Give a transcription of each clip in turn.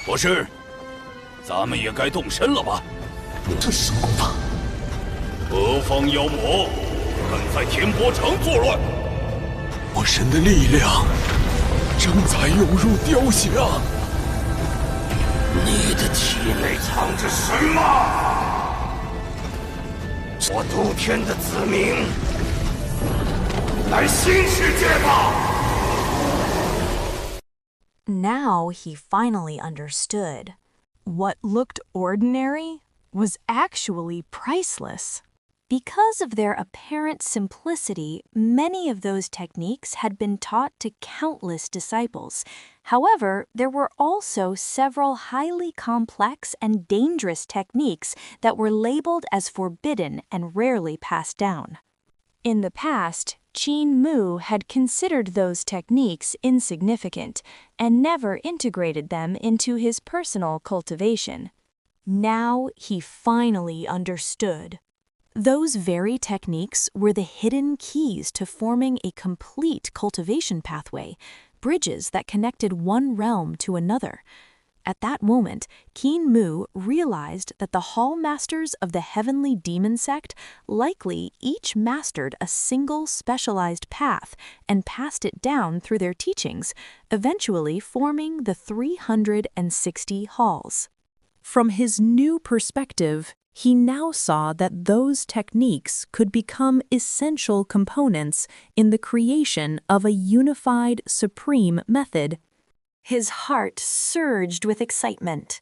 博士，咱们也该动身了吧？你这什么功法？何方妖魔，敢在天波城作乱？我神的力量正在涌入雕像。你的体内藏着什么？我都天的子民，来新世界吧！ Now he finally understood. What looked ordinary was actually priceless. Because of their apparent simplicity, many of those techniques had been taught to countless disciples. However, there were also several highly complex and dangerous techniques that were labeled as forbidden and rarely passed down. In the past, Qin Mu had considered those techniques insignificant and never integrated them into his personal cultivation. Now he finally understood. Those very techniques were the hidden keys to forming a complete cultivation pathway, bridges that connected one realm to another. At that moment, Qin Mu realized that the Hall Masters of the Heavenly Demon Sect likely each mastered a single specialized path and passed it down through their teachings, eventually forming the 360 halls. From his new perspective, he now saw that those techniques could become essential components in the creation of a unified, supreme method. His heart surged with excitement.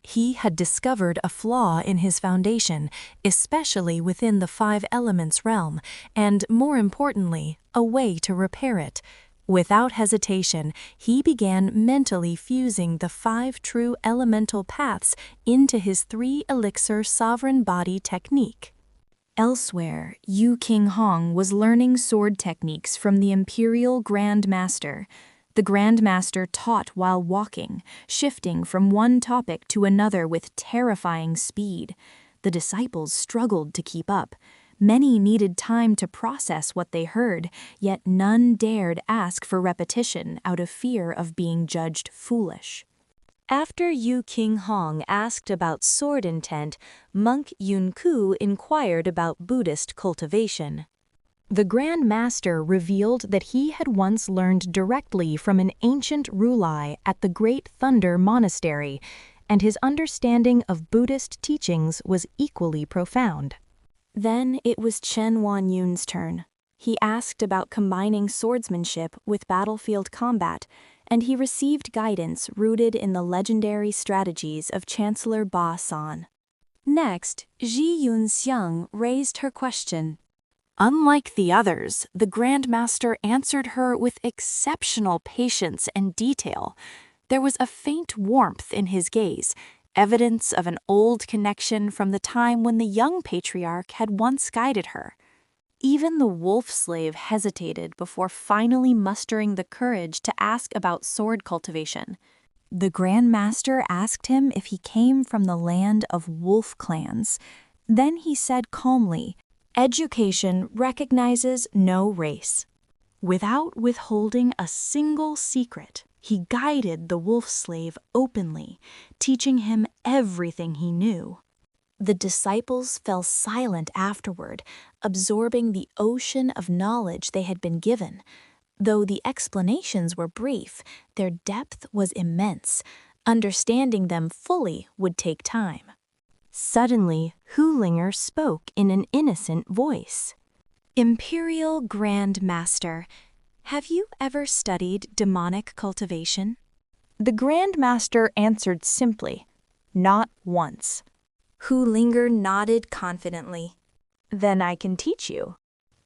He had discovered a flaw in his foundation, especially within the Five Elements realm, and, more importantly, a way to repair it. Without hesitation, he began mentally fusing the 5 true elemental paths into his 3-elixir sovereign body technique. Elsewhere, Yu Qinghong was learning sword techniques from the Imperial Grand Master. The Grand Master taught while walking, shifting from one topic to another with terrifying speed. The disciples struggled to keep up. Many needed time to process what they heard, yet none dared ask for repetition out of fear of being judged foolish. After Yu Qinghong asked about sword intent, monk Yun Ku inquired about Buddhist cultivation. The Grand Master revealed that he had once learned directly from an ancient Rulai at the Great Thunder Monastery, and his understanding of Buddhist teachings was equally profound. Then it was Chen Wanyun's turn. He asked about combining swordsmanship with battlefield combat, and he received guidance rooted in the legendary strategies of Chancellor Ba San. Next, Ji Yunxiang raised her question. Unlike the others, the Grand Master answered her with exceptional patience and detail. There was a faint warmth in his gaze, evidence of an old connection from the time when the young patriarch had once guided her. Even the wolf slave hesitated before finally mustering the courage to ask about sword cultivation. The Grand Master asked him if he came from the land of wolf clans. Then he said calmly, "Education recognizes no race." Without withholding a single secret, he guided the wolf slave openly, teaching him everything he knew. The disciples fell silent afterward, absorbing the ocean of knowledge they had been given. Though the explanations were brief, their depth was immense. Understanding them fully would take time. Suddenly, Hulinger spoke in an innocent voice. "Imperial Grand Master, have you ever studied demonic cultivation?" The Grand Master answered simply, "Not once." Hulinger nodded confidently. "Then I can teach you."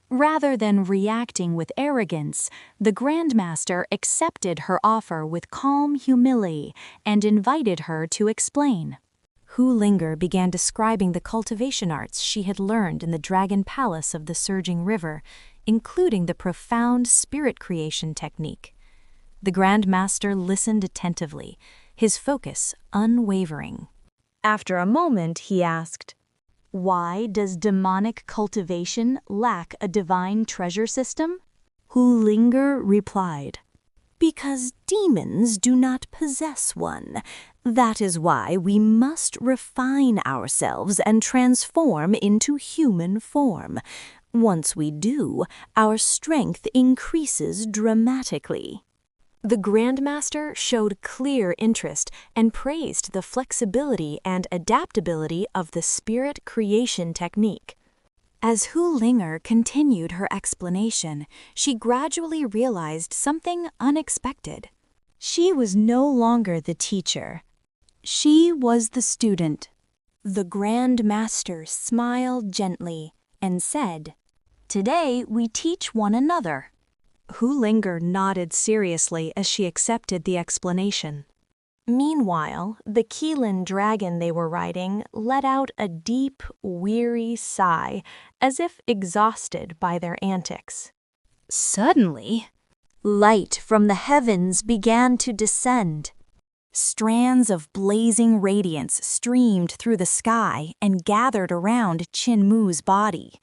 Rather than reacting with arrogance, the Grand Master accepted her offer with calm humility and invited her to explain. Hulinger began describing the cultivation arts she had learned in the Dragon Palace of the Surging River, including the profound spirit creation technique. The Grand Master listened attentively, his focus unwavering. After a moment, he asked, "Why does demonic cultivation lack a divine treasure system?" Hulinger replied, Because demons do not possess one. That is why we must refine ourselves and transform into human form. Once we do, our strength increases dramatically. The Grandmaster showed clear interest and praised the flexibility and adaptability of the spirit creation technique. As Hu Linger continued her explanation, she gradually realized something unexpected. She was no longer the teacher. She was the student. The Grand Master smiled gently and said, "Today we teach one another." Hu Linger nodded seriously as she accepted the explanation. Meanwhile, the Qilin dragon they were riding let out a deep, weary sigh, as if exhausted by their antics. Suddenly, light from the heavens began to descend. Strands of blazing radiance streamed through the sky and gathered around Qin Mu's body.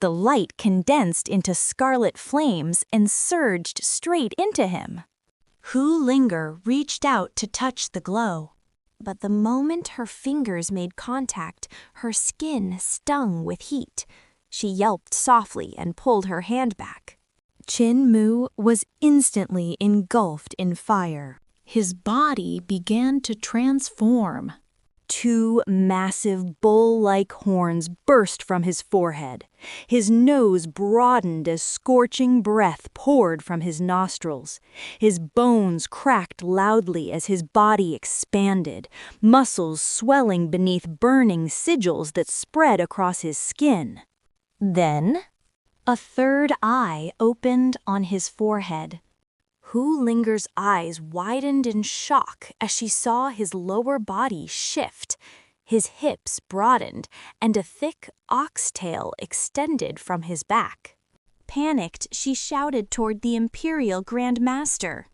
The light condensed into scarlet flames and surged straight into him. Hu Linger reached out to touch the glow, but the moment her fingers made contact, her skin stung with heat. She yelped softly and pulled her hand back. Qin Mu was instantly engulfed in fire. His body began to transform. 2 massive bull-like horns burst from his forehead. His nose broadened as scorching breath poured from his nostrils. His bones cracked loudly as his body expanded, muscles swelling beneath burning sigils that spread across his skin. Then, a third eye opened on his forehead. Hu Linger's eyes widened in shock as she saw his lower body shift. His hips broadened, and a thick oxtail extended from his back. Panicked, she shouted toward the Imperial Grand Master.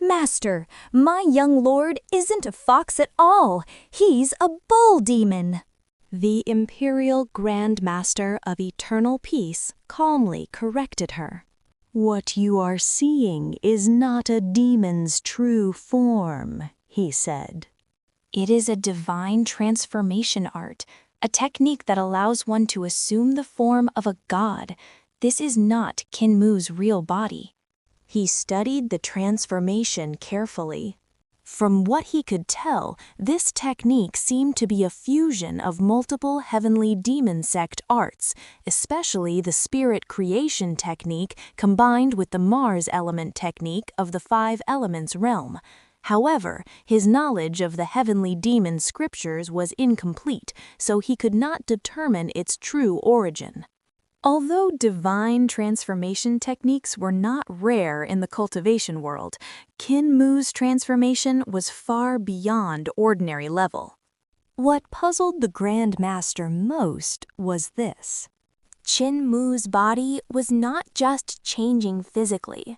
"Master, my young lord isn't a fox at all. He's a bull demon." The Imperial Grand Master of Eternal Peace calmly corrected her. "What you are seeing is not a demon's true form," he said. "It is a divine transformation art, a technique that allows one to assume the form of a god. This is not Qin Mu's real body." He studied the transformation carefully. From what he could tell, this technique seemed to be a fusion of multiple heavenly demon sect arts, especially the spirit creation technique combined with the Mars element technique of the 5 elements realm. However, his knowledge of the heavenly demon scriptures was incomplete, so he could not determine its true origin. Although divine transformation techniques were not rare in the cultivation world, Qin Mu's transformation was far beyond ordinary level. What puzzled the Grand Master most was this. Qin Mu's body was not just changing physically.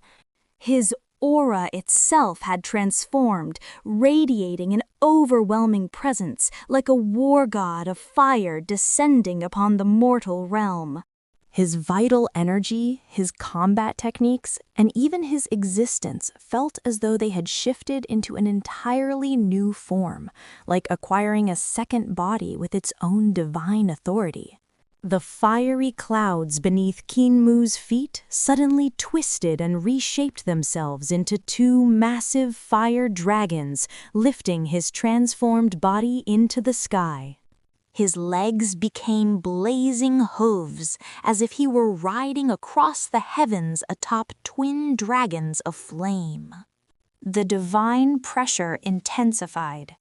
His aura itself had transformed, radiating an overwhelming presence like a war god of fire descending upon the mortal realm. His vital energy, his combat techniques, and even his existence felt as though they had shifted into an entirely new form, like acquiring a second body with its own divine authority. The fiery clouds beneath Qin Mu's feet suddenly twisted and reshaped themselves into 2 massive fire dragons, lifting his transformed body into the sky. His legs became blazing hooves, as if he were riding across the heavens atop twin dragons of flame. The divine pressure intensified.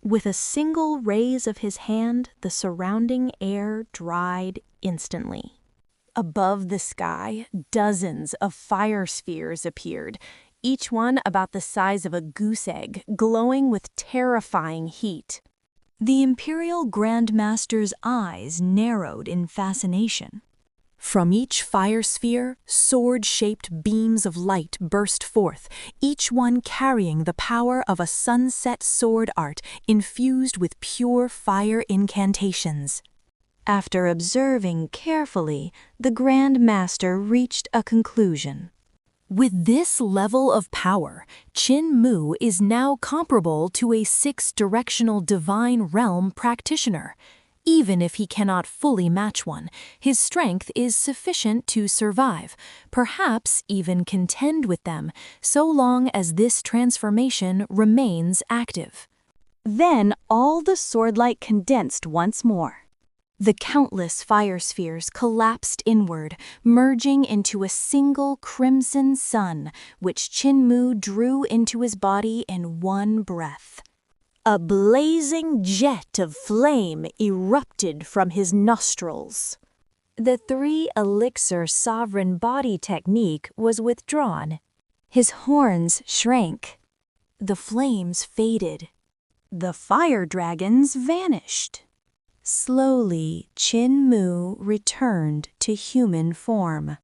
With a single raise of his hand, the surrounding air dried instantly. Above the sky, dozens of fire spheres appeared, each one about the size of a goose egg, glowing with terrifying heat. The Imperial Grand Master's eyes narrowed in fascination. From each fire sphere, sword-shaped beams of light burst forth, each one carrying the power of a sunset sword art infused with pure fire incantations. After observing carefully, the Grand Master reached a conclusion. With this level of power, Qin Mu is now comparable to a six-directional divine realm practitioner. Even if he cannot fully match one, his strength is sufficient to survive, perhaps even contend with them, so long as this transformation remains active. Then all the swordlight condensed once more. The countless fire spheres collapsed inward, merging into a single crimson sun, which Qin Mu drew into his body in one breath. A blazing jet of flame erupted from his nostrils. The three-elixir sovereign body technique was withdrawn. His horns shrank. The flames faded. The fire dragons vanished. Slowly, Qin Mu returned to human form.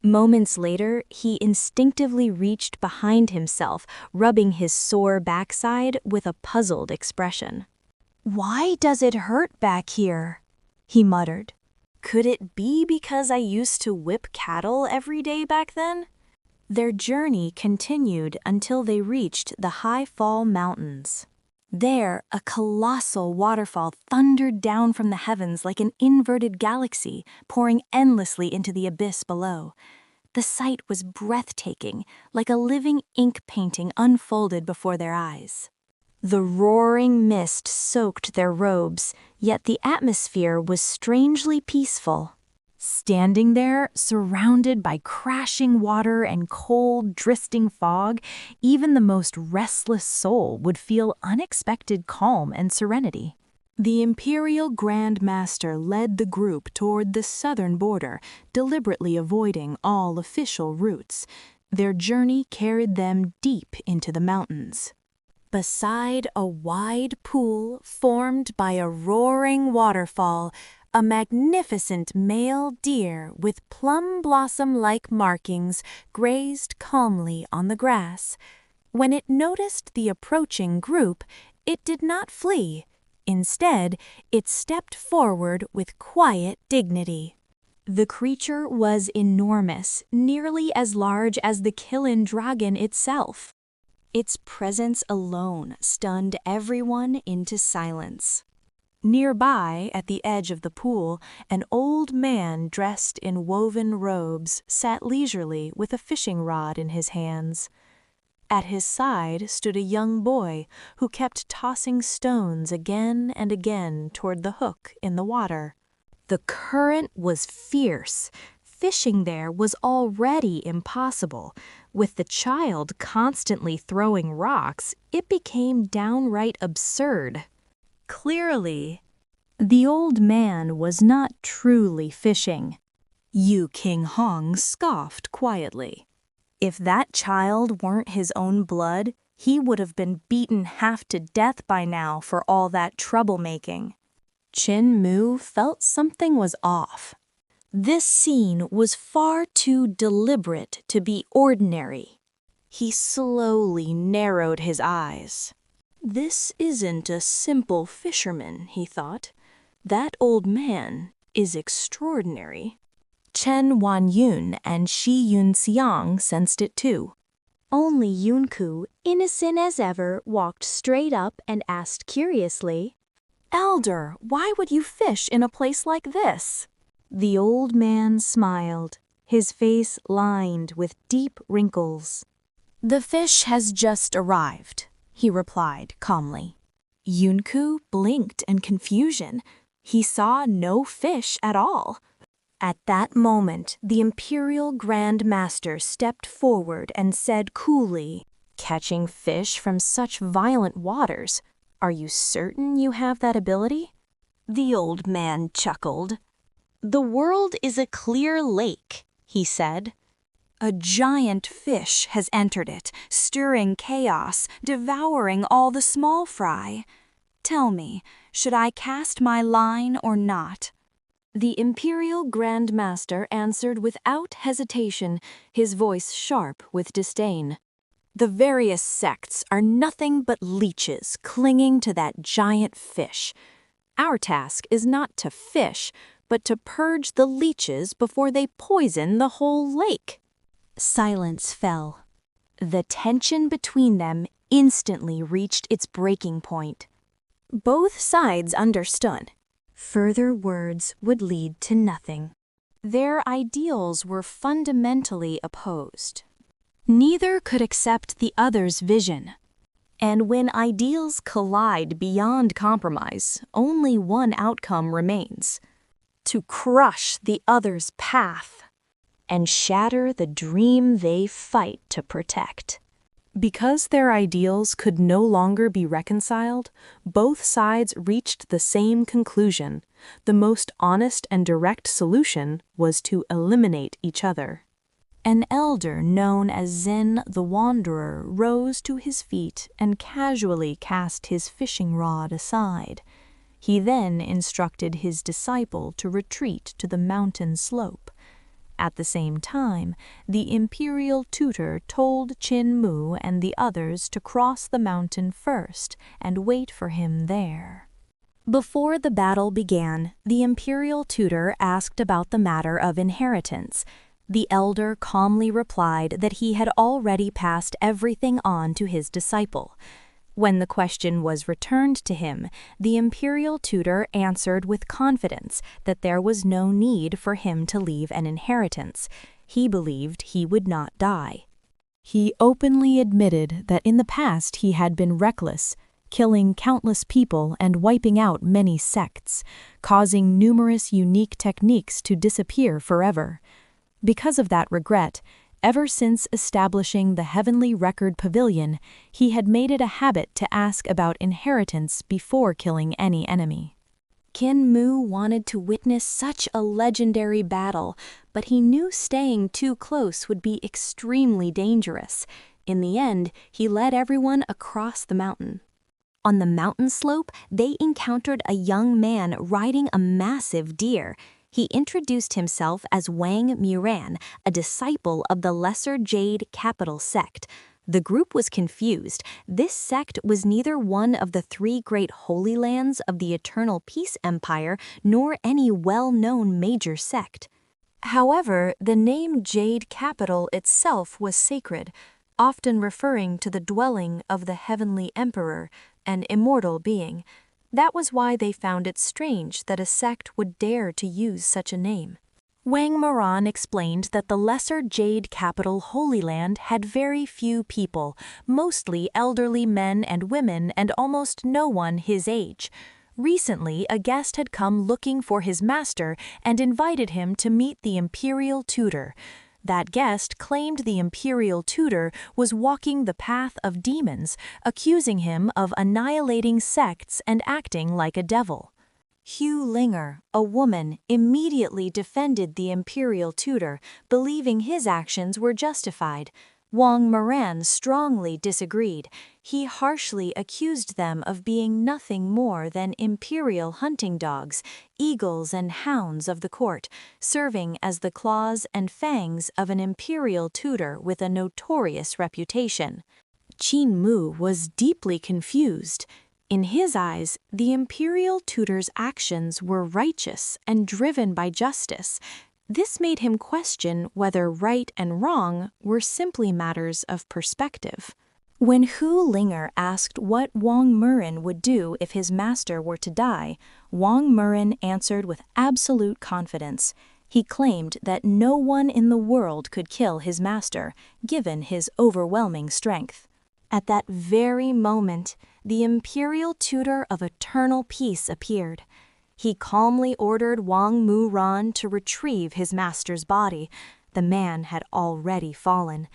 Moments later, he instinctively reached behind himself, rubbing his sore backside with a puzzled expression. "Why does it hurt back here?" he muttered. "Could it be because I used to whip cattle every day back then?" Their journey continued until they reached the High Fall Mountains. There, a colossal waterfall thundered down from the heavens like an inverted galaxy, pouring endlessly into the abyss below. The sight was breathtaking, like a living ink painting unfolded before their eyes. The roaring mist soaked their robes, yet the atmosphere was strangely peaceful. Standing there, surrounded by crashing water and cold, drifting fog, even the most restless soul would feel unexpected calm and serenity. The Imperial Grand Master led the group toward the southern border, deliberately avoiding all official routes. Their journey carried them deep into the mountains. Beside a wide pool formed by a roaring waterfall, a magnificent male deer with plum blossom-like markings grazed calmly on the grass. When it noticed the approaching group, it did not flee. Instead, it stepped forward with quiet dignity. The creature was enormous, nearly as large as the Kilin dragon itself. Its presence alone stunned everyone into silence. Nearby, at the edge of the pool, an old man dressed in woven robes sat leisurely with a fishing rod in his hands. At his side stood a young boy who kept tossing stones again and again toward the hook in the water. The current was fierce. Fishing there was already impossible. With the child constantly throwing rocks, it became downright absurd. Clearly, the old man was not truly fishing. Yu Qinghong scoffed quietly. If that child weren't his own blood, he would have been beaten half to death by now for all that troublemaking. Qin Mu felt something was off. This scene was far too deliberate to be ordinary. He slowly narrowed his eyes. This isn't a simple fisherman, he thought. That old man is extraordinary. Chen Wanyun and Shi Yunxiang sensed it too. Only Yunku, innocent as ever, walked straight up and asked curiously, "Elder, why would you fish in a place like this?" The old man smiled, his face lined with deep wrinkles. "The fish has just arrived," he replied calmly. Yunku blinked in confusion. He saw no fish at all. At that moment, the Imperial Grand Master stepped forward and said coolly, "Catching fish from such violent waters, are you certain you have that ability?" The old man chuckled. "The world is a clear lake," he said. "A giant fish has entered it, stirring chaos, devouring all the small fry. Tell me, should I cast my line or not?" The Imperial Grand Master answered without hesitation, his voice sharp with disdain. "The various sects are nothing but leeches clinging to that giant fish. Our task is not to fish, but to purge the leeches before they poison the whole lake." Silence fell. The tension between them instantly reached its breaking point. Both sides understood. Further words would lead to nothing. Their ideals were fundamentally opposed. Neither could accept the other's vision. And when ideals collide beyond compromise, only one outcome remains: to crush the other's path and shatter the dream they fight to protect. Because their ideals could no longer be reconciled, both sides reached the same conclusion. The most honest and direct solution was to eliminate each other. An elder known as Zen the Wanderer rose to his feet and casually cast his fishing rod aside. He then instructed his disciple to retreat to the mountain slope. At the same time, the imperial tutor told Qin Mu and the others to cross the mountain first and wait for him there. Before the battle began, the imperial tutor asked about the matter of inheritance. The elder calmly replied that he had already passed everything on to his disciple. When the question was returned to him, the imperial tutor answered with confidence that there was no need for him to leave an inheritance. He believed he would not die. He openly admitted that in the past he had been reckless, killing countless people and wiping out many sects, causing numerous unique techniques to disappear forever. Because of that regret, ever since establishing the Heavenly Record Pavilion, he had made it a habit to ask about inheritance before killing any enemy. Qin Mu wanted to witness such a legendary battle, but he knew staying too close would be extremely dangerous. In the end, he led everyone across the mountain. On the mountain slope, they encountered a young man riding a massive deer. He introduced himself as Wang Muran, a disciple of the Lesser Jade Capital sect. The group was confused. This sect was neither one of the 3 great holy lands of the Eternal Peace Empire nor any well-known major sect. However, the name Jade Capital itself was sacred, often referring to the dwelling of the Heavenly Emperor, an immortal being. That was why they found it strange that a sect would dare to use such a name. Wang Moran explained that the Lesser Jade Capital Holy Land had very few people, mostly elderly men and women and almost no one his age. Recently, a guest had come looking for his master and invited him to meet the imperial tutor. That guest claimed the imperial tutor was walking the path of demons, accusing him of annihilating sects and acting like a devil. Hugh Linger, a woman, immediately defended the imperial tutor, believing his actions were justified. Wang Moran strongly disagreed. He harshly accused them of being nothing more than imperial hunting dogs, eagles and hounds of the court, serving as the claws and fangs of an imperial tutor with a notorious reputation. Qin Mu was deeply confused. In his eyes, the imperial tutor's actions were righteous and driven by justice. This made him question whether right and wrong were simply matters of perspective. When Hu Linger asked what Wang Murin would do if his master were to die, Wang Murin answered with absolute confidence. He claimed that no one in the world could kill his master, given his overwhelming strength. At that very moment, the imperial tutor of eternal peace appeared. He calmly ordered Wang Muran to retrieve his master's body. The man had already fallen.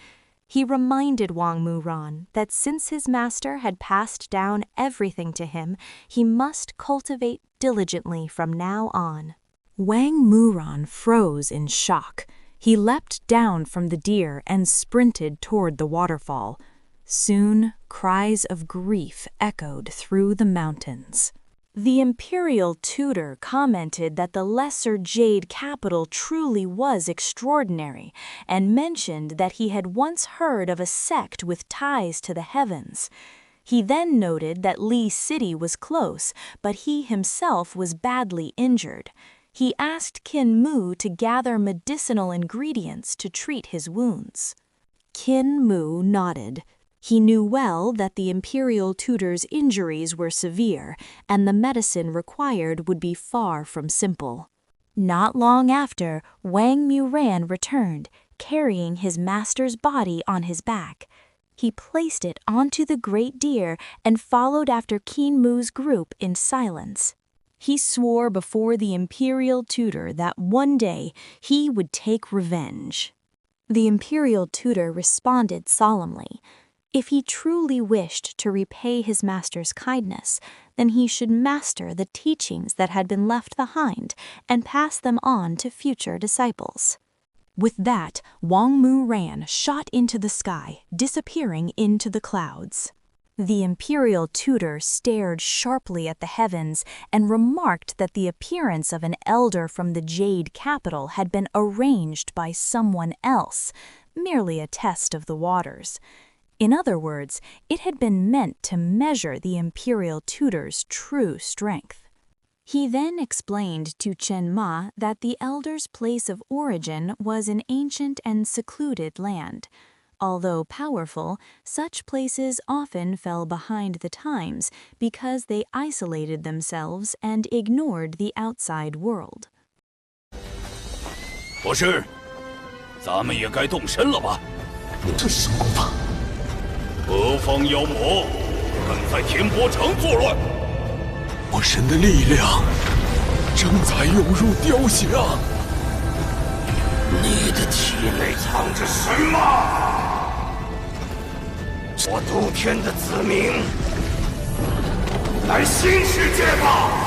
He reminded Wang Muran that since his master had passed down everything to him, he must cultivate diligently from now on. Wang Muran froze in shock. He leapt down from the deer and sprinted toward the waterfall. Soon, cries of grief echoed through the mountains. The imperial tutor commented that the Lesser Jade Capital truly was extraordinary, and mentioned that he had once heard of a sect with ties to the heavens. He then noted that Li City was close, but he himself was badly injured. he asked Qin Mu to gather medicinal ingredients to treat his wounds. Qin Mu nodded. He knew well that the imperial tutor's injuries were severe, and the medicine required would be far from simple. Not long after, Wang Muran returned, carrying his master's body on his back. He placed it onto the great deer and followed after Qin Mu's group in silence. He swore before the imperial tutor that one day he would take revenge. The imperial tutor responded solemnly. If he truly wished to repay his master's kindness, then he should master the teachings that had been left behind and pass them on to future disciples. With that, Wang Muran shot into the sky, disappearing into the clouds. The imperial tutor stared sharply at the heavens and remarked that the appearance of an elder from the Jade capital had been arranged by someone else, merely a test of the waters. In other words, it had been meant to measure the imperial tutor's true strength. He then explained to Chen Ma that the elder's place of origin was an ancient and secluded land. Although powerful, such places often fell behind the times because they isolated themselves and ignored the outside world. 博士，咱们也该动身了吧？这是什么功法？何方妖魔，敢在天波城作乱？我神的力量正在涌入雕像。你的体内藏着什么？我渡天的子民，来新世界吧！